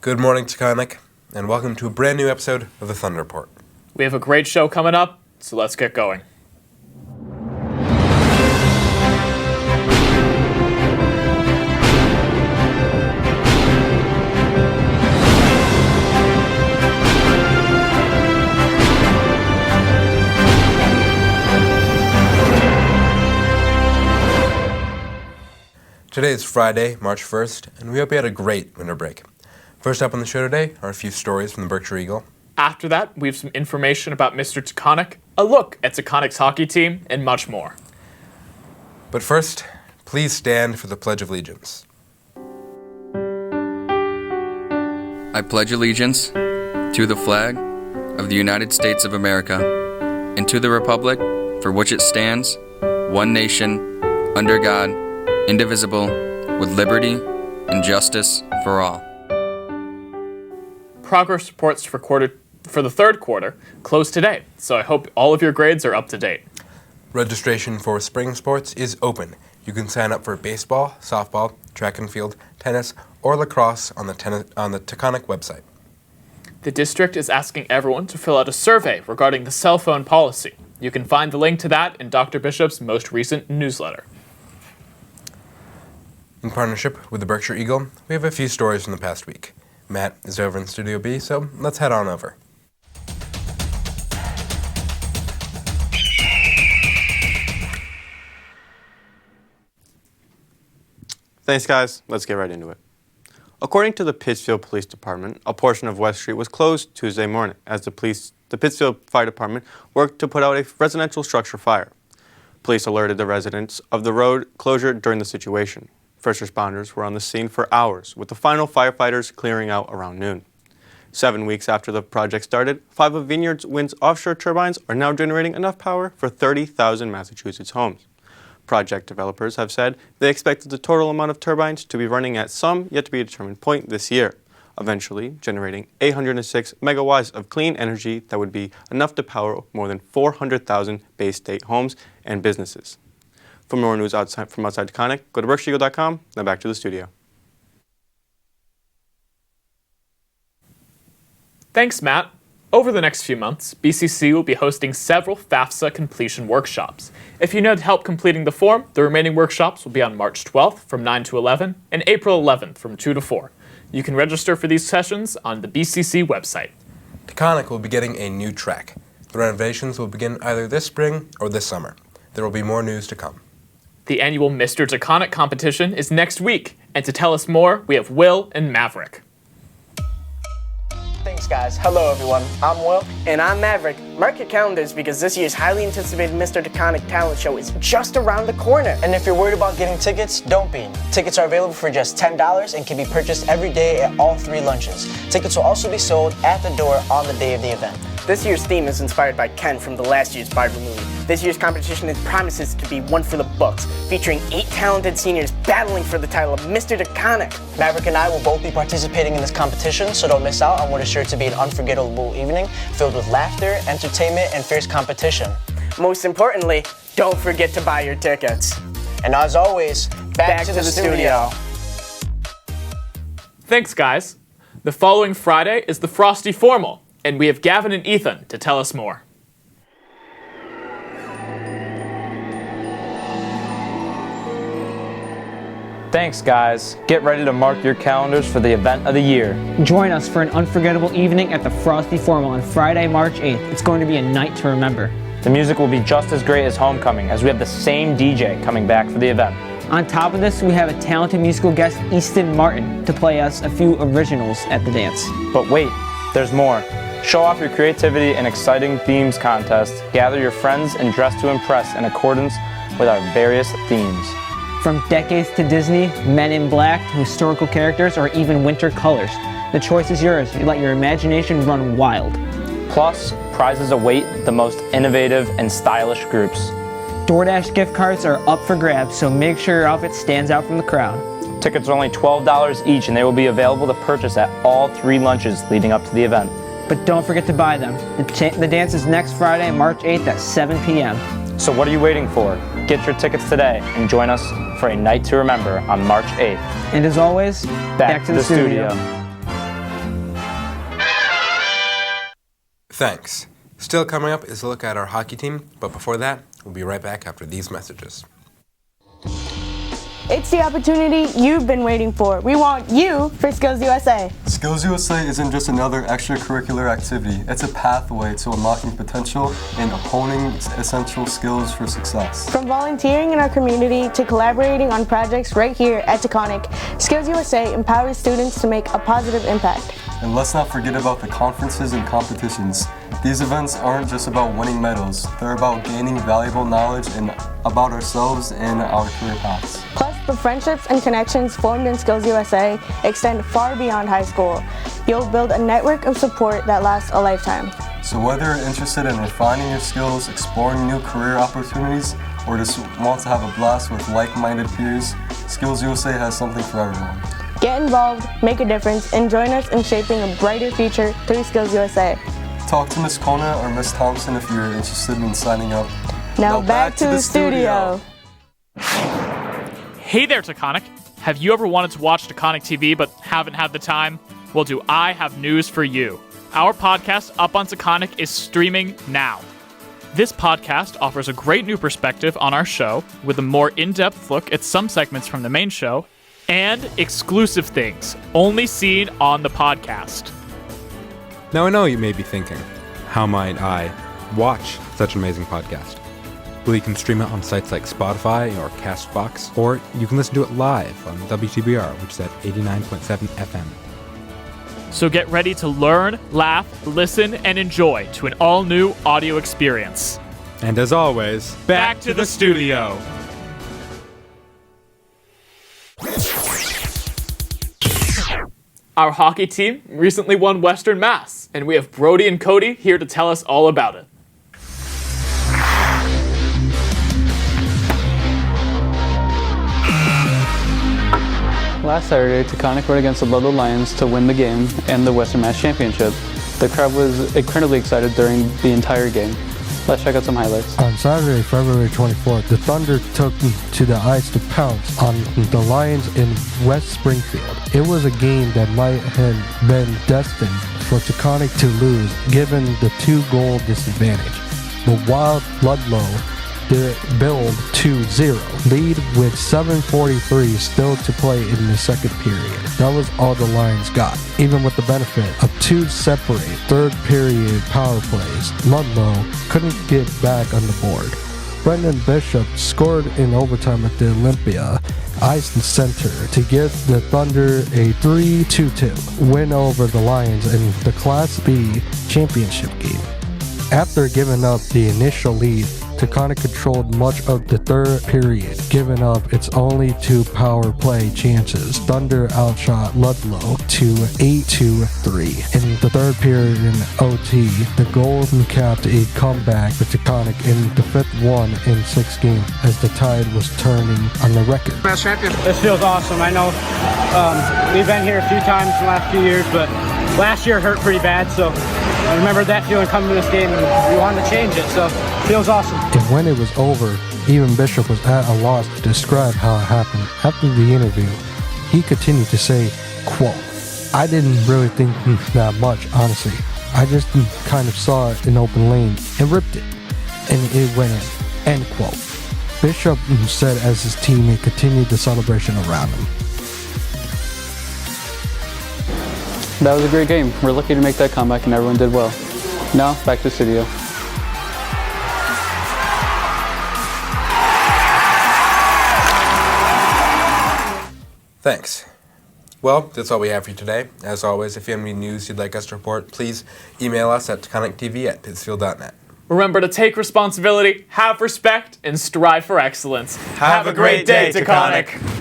Good morning, Taconic, and welcome to a brand new episode of the Thunder Report. We have a great show coming up, so let's get going. Today is Friday, March 1st, and we hope you had a great winter break. First up on the show today are a few stories from the Berkshire Eagle. After that, we have some information about Mr. Taconic, a look at Taconic's hockey team, and much more. But first, please stand for the Pledge of Allegiance. I pledge allegiance to the flag of the United States of America and to the republic for which it stands, one nation, under God, indivisible, with liberty and justice for all. Progress reports for the third quarter closed today, so I hope all of your grades are up to date. Registration for spring sports is open. You can sign up for baseball, softball, track and field, tennis, or lacrosse on the Taconic website. The district is asking everyone to fill out a survey regarding the cell phone policy. You can find the link to that in Dr. Bishop's most recent newsletter. In partnership with the Berkshire Eagle, we have a few stories from the past week. Matt is over in Studio B, so let's head on over. Thanks, guys. Let's get right into it. According to the Pittsfield Police Department, a portion of West Street was closed Tuesday morning as the Pittsfield Fire Department worked to put out a residential structure fire. Police alerted the residents of the road closure during the situation. First responders were on the scene for hours, with the final firefighters clearing out around noon. 7 weeks after the project started, 5 of Vineyard's Wind's offshore turbines are now generating enough power for 30,000 Massachusetts homes. Project developers have said they expected the total amount of turbines to be running at some yet-to-be-determined point this year, eventually generating 806 megawatts of clean energy that would be enough to power more than 400,000 Bay State homes and businesses. For more news from outside Taconic, go to berkshireeagle.com. Now back to the studio. Thanks, Matt. Over the next few months, BCC will be hosting several FAFSA completion workshops. If you need help completing the form, the remaining workshops will be on March 12th from 9 to 11 and April 11th from 2 to 4. You can register for these sessions on the BCC website. Taconic will be getting a new track. The renovations will begin either this spring or this summer. There will be more news to come. The annual Mr. Taconic Competition is next week, and to tell us more, we have Will and Maverick. Thanks, guys. Hello, everyone. I'm Will. And I'm Maverick. Mark your calendars because this year's highly anticipated Mr. Taconic talent show is just around the corner. And if you're worried about getting tickets, don't be. Tickets are available for just $10 and can be purchased every day at all 3 lunches. Tickets will also be sold at the door on the day of the event. This year's theme is inspired by Ken from the last year's Barbie movie. This year's competition promises to be one for the books, featuring 8 talented seniors battling for the title of Mr. Taconic. Maverick and I will both be participating in this competition, so don't miss out on what is sure to be an unforgettable evening filled with laughter, entertainment, and fierce competition. Most importantly, don't forget to buy your tickets. And as always, back to the studio. Thanks, guys. The following Friday is the Frosty Formal, and we have Gavin and Ethan to tell us more. Thanks, guys. Get ready to mark your calendars for the event of the year. Join us for an unforgettable evening at the Frosty Formal on Friday, March 8th. It's going to be a night to remember. The music will be just as great as homecoming, as we have the same DJ coming back for the event. On top of this, we have a talented musical guest, Easton Martin, to play us a few originals at the dance. But wait, there's more. Show off your creativity in exciting themes contest. Gather your friends and dress to impress in accordance with our various themes. From decades to Disney, Men in Black, to historical characters, or even winter colors. The choice is yours. You let your imagination run wild. Plus, prizes await the most innovative and stylish groups. DoorDash gift cards are up for grabs, so make sure your outfit stands out from the crowd. Tickets are only $12 each, and they will be available to purchase at all 3 lunches leading up to the event. But don't forget to buy them. The dance is next Friday, March 8th at 7 p.m. So what are you waiting for? Get your tickets today and join us for a night to remember on March 8th. And as always, back to the studio. Thanks. Still coming up is a look at our hockey team, but before that, we'll be right back after these messages. It's the opportunity you've been waiting for. We want you for Skills USA. Skills USA isn't just another extracurricular activity. It's a pathway to unlocking potential and honing essential skills for success. From volunteering in our community to collaborating on projects right here at Taconic, Skills USA empowers students to make a positive impact. And let's not forget about the conferences and competitions. These events aren't just about winning medals. They're about gaining valuable knowledge about ourselves and our career paths. Plus, the friendships and connections formed in Skills USA extend far beyond high school. You'll build a network of support that lasts a lifetime. So whether you're interested in refining your skills, exploring new career opportunities, or just want to have a blast with like-minded peers, Skills USA has something for everyone. Get involved, make a difference, and join us in shaping a brighter future through Skills USA. Talk to Ms. Kona or Ms. Thompson if you're interested in signing up. Now back to the studio. Hey there, Taconic. Have you ever wanted to watch Taconic TV but haven't had the time? Well, do I have news for you. Our podcast, Up on Taconic, is streaming now. This podcast offers a great new perspective on our show with a more in-depth look at some segments from the main show and exclusive things only seen on the podcast. Now I know you may be thinking, how might I watch such an amazing podcast? Well, you can stream it on sites like Spotify or Castbox, or you can listen to it live on WTBR, which is at 89.7 FM. So get ready to learn, laugh, listen, and enjoy to an all-new audio experience. And as always, Back to the studio. Our hockey team recently won Western Mass, and we have Brody and Cody here to tell us all about it. Last Saturday, Taconic went against the Ludlow Lions to win the game and the Western Mass Championship. The crowd was incredibly excited during the entire game. Let's check out some highlights. On Saturday, February 24th, the Thunder took to the ice to pounce on the Lions in West Springfield. It was a game that might have been destined for Taconic to lose, given the 2-goal disadvantage. The Wild Ludlow build 2-0 lead with 7:43 still to play in the second period. That was all the Lions got. Even with the benefit of 2 separate third period power plays, Ludlow couldn't get back on the board. Brendan Bishop scored in overtime at the Olympia Ice Center to give the Thunder a 3-2 win over the Lions in the Class B championship game. After giving up the initial lead, Taconic controlled much of the third period, giving up its only 2 power play chances. Thunder outshot Ludlow to 8-3. In the third period in OT, the Golden capped a comeback for Taconic in the 5th one in 6 games as the tide was turning on the record. Mass champion. This feels awesome. I know we've been here a few times in the last few years, but last year hurt pretty bad, so I remember that feeling coming to this game, and we wanted to change it, so it feels awesome. And when it was over, even Bishop was at a loss to describe how it happened. After the interview, he continued to say, quote, "I didn't really think that much, honestly. I just kind of saw it in open lane and ripped it, and it went in," end quote. Bishop said as his teammate continued the celebration around him. That was a great game. We're lucky to make that comeback and everyone did well. Now, back to the studio. Thanks. Well, that's all we have for you today. As always, if you have any news you'd like us to report, please email us at taconictv@pittsfield.net. Remember to take responsibility, have respect, and strive for excellence. Have a great day, Taconic.